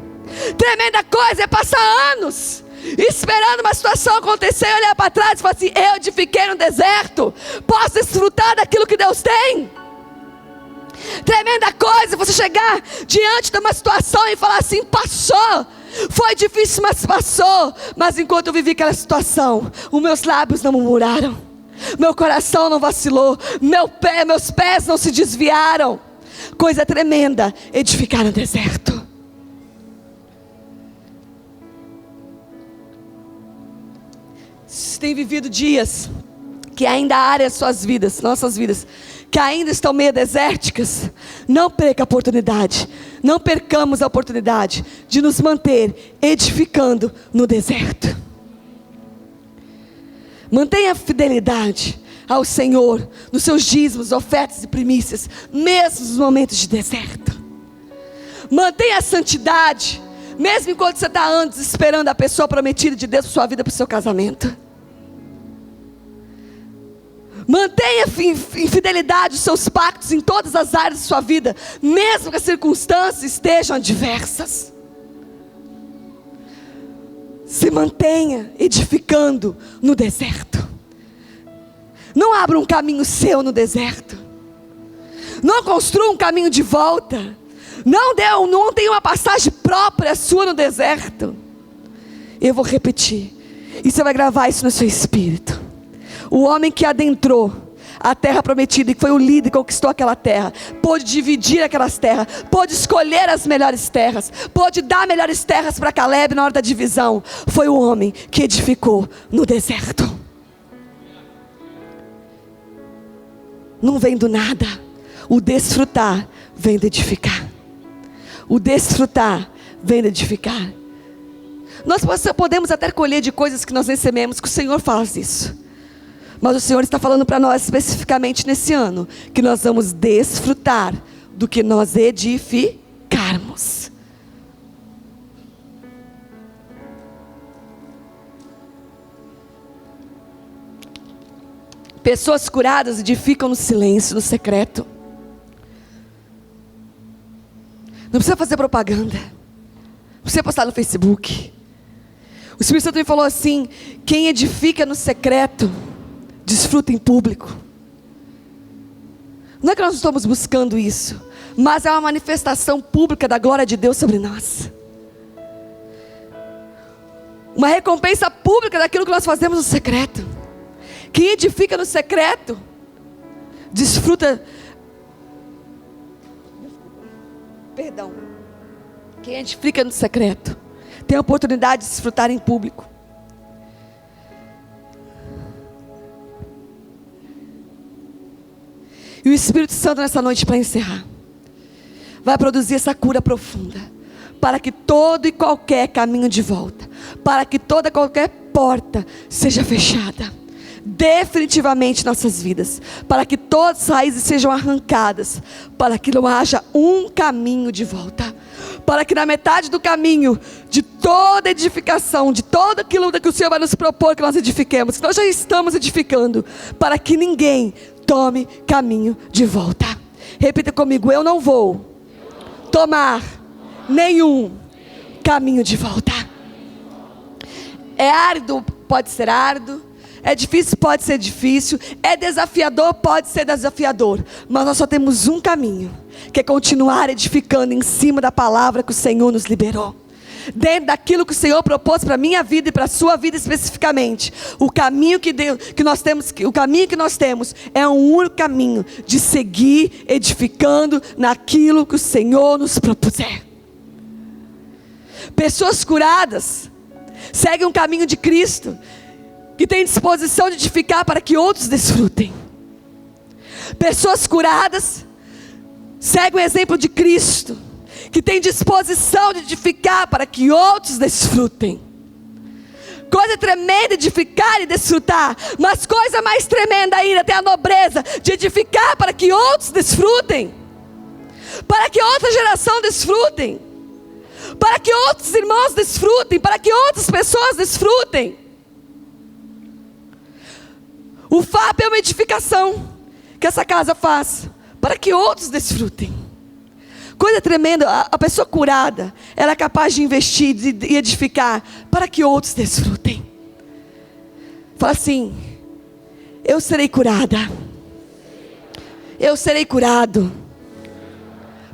Tremenda coisa é passar anos esperando uma situação acontecer e olhar para trás e falar assim: eu edifiquei no deserto, posso desfrutar daquilo que Deus tem. Tremenda coisa você chegar diante de uma situação e falar assim: passou, foi difícil, mas passou. Mas enquanto eu vivi aquela situação, os meus lábios não murmuraram, meu coração não vacilou, meus pés não se desviaram. Coisa tremenda, edificar no deserto. Tem vivido dias que ainda há áreas suas vidas, nossas vidas, que ainda estão meio desérticas. Não perca a oportunidade, não percamos a oportunidade de nos manter edificando no deserto. Mantenha a fidelidade ao Senhor nos seus dízimos, ofertas e primícias, mesmo nos momentos de deserto. Mantenha a santidade, mesmo enquanto você está antes esperando a pessoa prometida de Deus para sua vida, para o seu casamento. Mantenha em fidelidade os seus pactos em todas as áreas da sua vida, mesmo que as circunstâncias estejam adversas. Se mantenha edificando no deserto. Não abra um caminho seu no deserto. Não construa um caminho de volta. Não tenha uma passagem própria sua no deserto. Eu vou repetir, e você vai gravar isso no seu espírito. O homem que adentrou a terra prometida, e que foi o líder que conquistou aquela terra, pôde dividir aquelas terras, pôde escolher as melhores terras, pôde dar melhores terras para Caleb na hora da divisão. Foi o homem que edificou no deserto. Não vem do nada. O desfrutar vem de edificar. O desfrutar vem de edificar. Nós podemos até colher de coisas que nós recebemos, que o Senhor faz isso. Mas o Senhor está falando para nós especificamente nesse ano, que nós vamos desfrutar do que nós edificarmos. Pessoas curadas edificam no silêncio, no secreto. Não precisa fazer propaganda. Não precisa postar no Facebook. O Espírito Santo me falou assim: quem edifica no secreto, desfruta em público. Não é que nós estamos buscando isso, mas é uma manifestação pública da glória de Deus sobre nós. Uma recompensa pública daquilo que nós fazemos no secreto. Quem edifica no secreto, desfruta. Perdão. Quem edifica no secreto, tem a oportunidade de desfrutar em público. E o Espírito Santo nessa noite, para encerrar, vai produzir essa cura profunda, para que todo e qualquer caminho de volta, para que toda e qualquer porta seja fechada definitivamente em nossas vidas, para que todas as raízes sejam arrancadas, para que não haja um caminho de volta, para que na metade do caminho de toda edificação, de todo aquilo que o Senhor vai nos propor que nós edifiquemos, que nós já estamos edificando, para que ninguém tome caminho de volta. Repita comigo: eu não vou tomar nenhum caminho de volta. É árduo, pode ser árduo. É difícil, pode ser difícil. É desafiador, pode ser desafiador. Mas nós só temos um caminho, que é continuar edificando em cima da palavra que o Senhor nos liberou. Dentro daquilo que o Senhor propôs para a minha vida e para a sua vida especificamente. O caminho que nós temos é um único caminho de seguir edificando naquilo que o Senhor nos propuser. Pessoas curadas seguem um caminho de Cristo, que tem disposição de edificar para que outros desfrutem. Pessoas curadas seguem o exemplo de Cristo, que tem disposição de edificar para que outros desfrutem. Coisa tremenda edificar e desfrutar, mas coisa mais tremenda ainda, ter a nobreza de edificar para que outros desfrutem, para que outra geração desfrutem, para que outros irmãos desfrutem, para que outras pessoas desfrutem. O FAP é uma edificação que essa casa faz para que outros desfrutem. Coisa tremenda, a pessoa curada, ela é capaz de investir e edificar para que outros desfrutem. Fala assim: eu serei curada, eu serei curado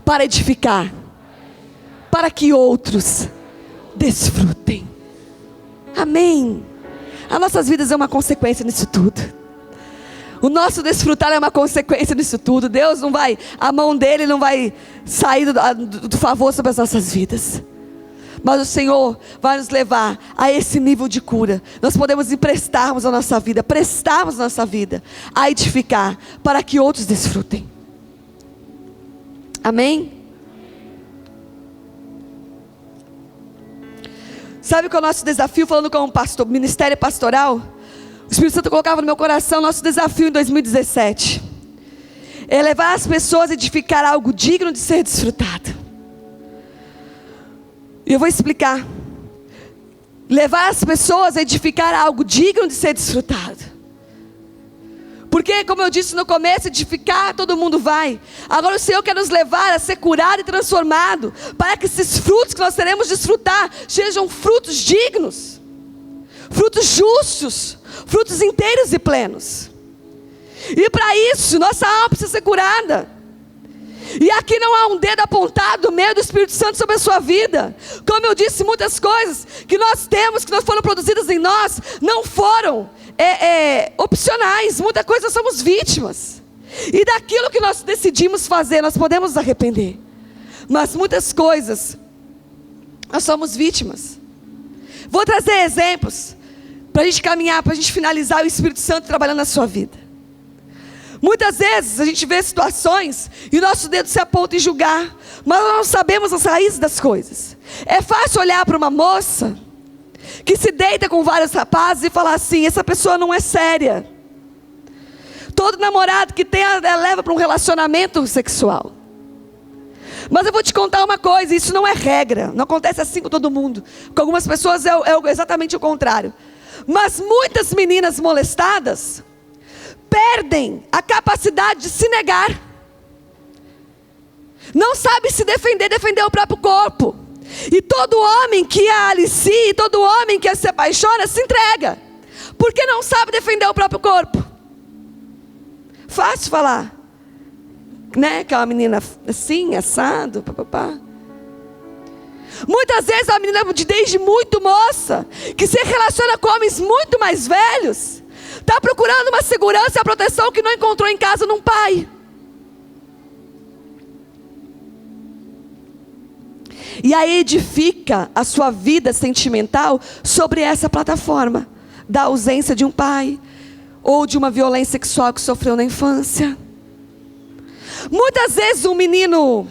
para edificar, para que outros desfrutem. Amém. As nossas vidas é uma consequência nisso tudo. O nosso desfrutar é uma consequência disso tudo. Deus não vai, a mão dele não vai sair do favor sobre as nossas vidas. Mas o Senhor vai nos levar a esse nível de cura. Nós podemos emprestarmos a nossa vida, prestarmos a nossa vida a edificar para que outros desfrutem. Amém? Sabe qual é o nosso desafio, falando como pastor, ministério pastoral? O Espírito Santo colocava no meu coração nosso desafio em 2017. É levar as pessoas a edificar algo digno de ser desfrutado. E eu vou explicar. Levar as pessoas a edificar algo digno de ser desfrutado. Porque, como eu disse no começo, edificar todo mundo vai. Agora o Senhor quer nos levar a ser curado e transformado, para que esses frutos que nós teremos desfrutar sejam frutos dignos, frutos justos, frutos inteiros e plenos. E para isso, nossa alma precisa ser curada. E aqui não há um dedo apontado do meio do Espírito Santo sobre a sua vida. Como eu disse, muitas coisas que nós temos, que não foram produzidas em nós, não foram opcionais. Muita coisa somos vítimas. E daquilo que nós decidimos fazer, nós podemos nos arrepender. Mas muitas coisas, nós somos vítimas. Vou trazer exemplos, para a gente caminhar, para a gente finalizar o Espírito Santo trabalhando na sua vida. Muitas vezes a gente vê situações e nosso dedo se aponta em julgar, mas nós não sabemos as raízes das coisas. É fácil olhar para uma moça que se deita com vários rapazes e falar assim: essa pessoa não é séria. Todo namorado que tem, ela leva para um relacionamento sexual. Mas eu vou te contar uma coisa, isso não é regra, não acontece assim com todo mundo. Com algumas pessoas é exatamente o contrário. Mas muitas meninas molestadas perdem a capacidade de se negar. Não sabe se defender o próprio corpo. E todo homem que a alicia, todo homem que se apaixona, se entrega. Porque não sabe defender o próprio corpo. Fácil falar, né? Que é uma menina assim, assado, papapá. Muitas vezes a menina desde muito moça, que se relaciona com homens muito mais velhos, está procurando uma segurança e a proteção que não encontrou em casa num pai. E aí edifica a sua vida sentimental sobre essa plataforma da ausência de um pai, ou de uma violência sexual que sofreu na infância. Muitas vezes um menino,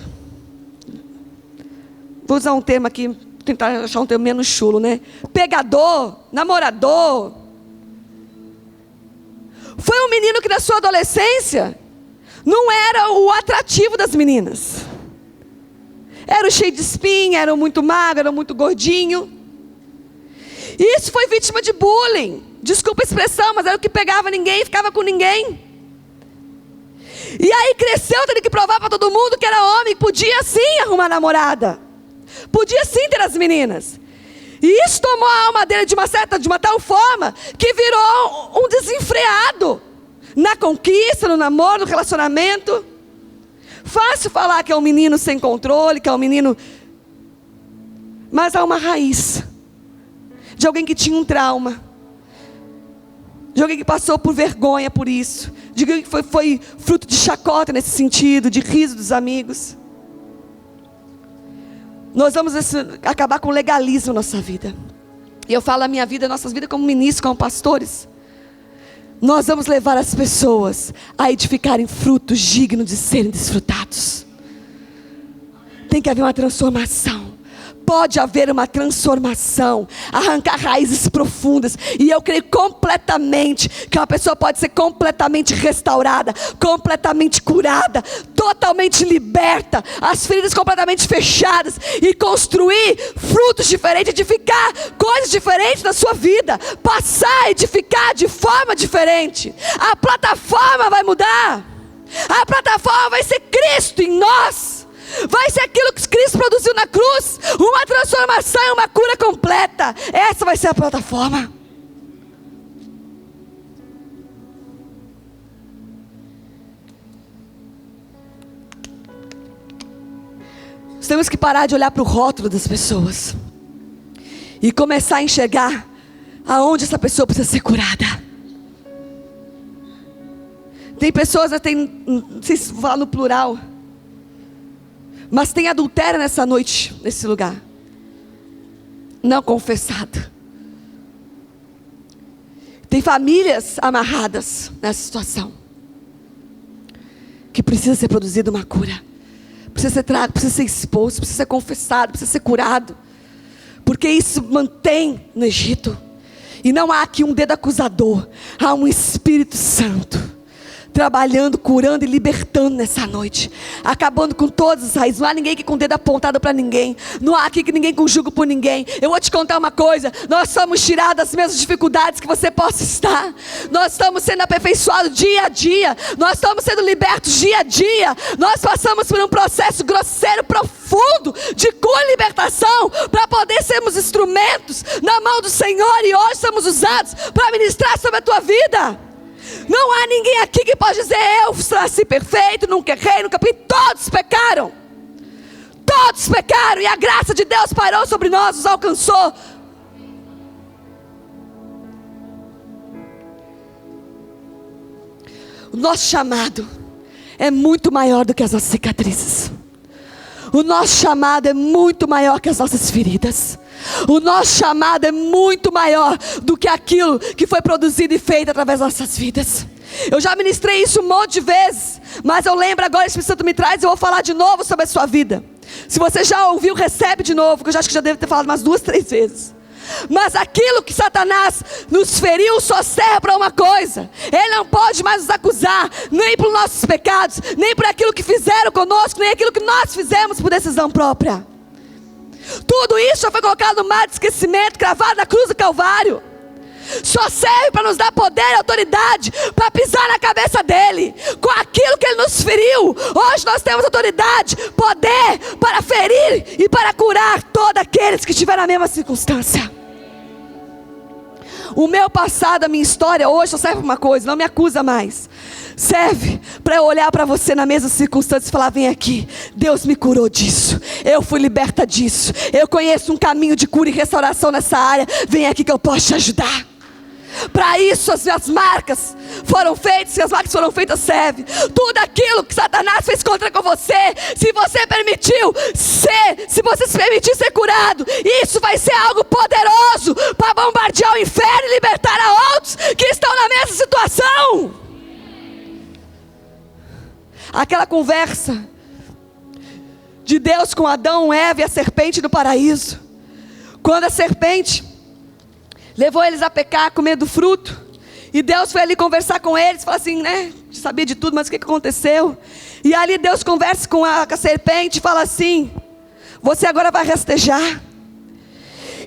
vou usar um termo aqui, tentar achar um termo menos chulo, né? Pegador, namorador. Foi um menino que na sua adolescência não era o atrativo das meninas. Era o cheio de espinha, era muito magro, era muito gordinho. E isso foi vítima de bullying. Desculpa a expressão, mas era o que pegava ninguém, ficava com ninguém. E aí cresceu, tendo que provar para todo mundo que era homem, podia sim arrumar namorada. Podia sim ter as meninas. E isso tomou a alma dele de uma tal forma que virou um desenfreado na conquista, no namoro, no relacionamento. Fácil falar que é um menino sem controle, que é um menino, mas há uma raiz de alguém que tinha um trauma, de alguém que passou por vergonha por isso, de alguém que foi fruto de chacota nesse sentido, de riso dos amigos. Nós vamos acabar com o legalismo na nossa vida. E eu falo a minha vida, a nossa vida como ministros, como pastores. Nós vamos levar as pessoas a edificarem frutos dignos de serem desfrutados. Tem que haver uma transformação. Pode haver uma transformação, arrancar raízes profundas. E eu creio completamente que uma pessoa pode ser completamente restaurada, completamente curada, totalmente liberta, as feridas completamente fechadas, e construir frutos diferentes, edificar coisas diferentes na sua vida, passar a edificar de forma diferente. A plataforma vai mudar. A plataforma vai ser Cristo em nós. Vai ser aquilo que Cristo produziu na cruz, uma transformação e uma cura completa. Essa vai ser a plataforma. Nós temos que parar de olhar para o rótulo das pessoas e começar a enxergar aonde essa pessoa precisa ser curada. Tem pessoas, não sei se vou falar no plural, mas tem adultério nessa noite, nesse lugar, não confessado. Tem famílias amarradas nessa situação, que precisa ser produzida uma cura, precisa ser trago, precisa ser exposto, precisa ser confessado, precisa ser curado, porque isso mantém no Egito. E não há aqui um dedo acusador, há um Espírito Santo trabalhando, curando e libertando nessa noite, acabando com todas as raízes. Não há ninguém aqui com o dedo apontado para ninguém, não há aqui ninguém com julgo por ninguém. Eu vou te contar uma coisa: nós somos tirados das mesmas dificuldades que você possa estar, nós estamos sendo aperfeiçoados dia a dia, nós estamos sendo libertos dia a dia. Nós passamos por um processo grosseiro, profundo de cura e libertação, para poder sermos instrumentos na mão do Senhor, e hoje somos usados para ministrar sobre a tua vida. Não há ninguém aqui que pode dizer: eu nasci perfeito, nunca errei, nunca pequei. Todos pecaram, e a graça de Deus parou sobre nós, nos alcançou. O nosso chamado é muito maior do que as nossas cicatrizes. O nosso chamado é muito maior que as nossas feridas. O nosso chamado é muito maior do que aquilo que foi produzido e feito através das nossas vidas. Eu já ministrei isso um monte de vezes, mas eu lembro agora, o Espírito Santo me traz, eu vou falar de novo sobre a sua vida. Se você já ouviu, recebe de novo, que eu já acho que já devo ter falado umas 2, 3 vezes. Mas aquilo que Satanás nos feriu só serve para uma coisa: ele não pode mais nos acusar, nem por nossos pecados, nem por aquilo que fizeram conosco, nem aquilo que nós fizemos por decisão própria. Tudo isso já foi colocado no mar de esquecimento, cravado na cruz do Calvário. Só serve para nos dar poder e autoridade para pisar na cabeça dele, com aquilo que ele nos feriu. Hoje nós temos autoridade, poder para ferir e para curar todos aqueles que estiveram na mesma circunstância. O meu passado, a minha história hoje só serve para uma coisa: não me acusa mais. Serve para eu olhar para você na mesma circunstância e falar: vem aqui, Deus me curou disso, eu fui liberta disso, eu conheço um caminho de cura e restauração nessa área, vem aqui que eu posso te ajudar. Para isso as minhas marcas foram feitas, e as marcas foram feitas servem. Tudo aquilo que Satanás fez contra com você, se você permitiu ser, se você se permitir ser curado, isso vai ser algo poderoso para bombardear o inferno e libertar a outros que estão na mesma situação. Aquela conversa de Deus com Adão, Eva e a serpente no paraíso, quando a serpente levou eles a pecar, com medo do fruto, e Deus foi ali conversar com eles, falou assim, né, sabia de tudo, mas o que aconteceu? E ali Deus conversa com a serpente e fala assim: você agora vai rastejar,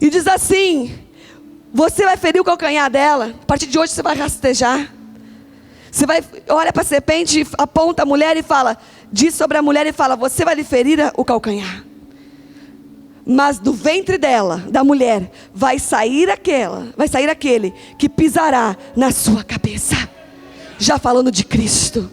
e diz assim: você vai ferir o calcanhar dela, a partir de hoje você vai rastejar. Você vai, olha para a serpente, aponta a mulher e fala, diz sobre a mulher e fala: você vai lhe ferir o calcanhar, mas do ventre dela, da mulher, vai sair aquele que pisará na sua cabeça. Já falando de Cristo.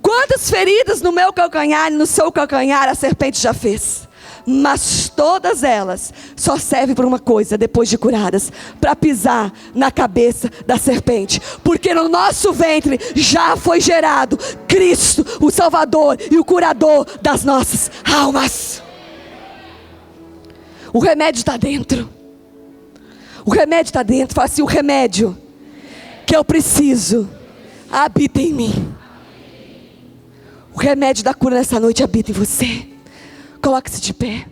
Quantas feridas no meu calcanhar e no seu calcanhar a serpente já fez? Mas todas elas só servem para uma coisa, depois de curadas: para pisar na cabeça da serpente. Porque no nosso ventre já foi gerado Cristo, o Salvador e o curador das nossas almas. O remédio está dentro. O remédio está dentro. Fala assim: o remédio que eu preciso habita em mim. O remédio da cura nessa noite habita em você. Coloque-se de pé.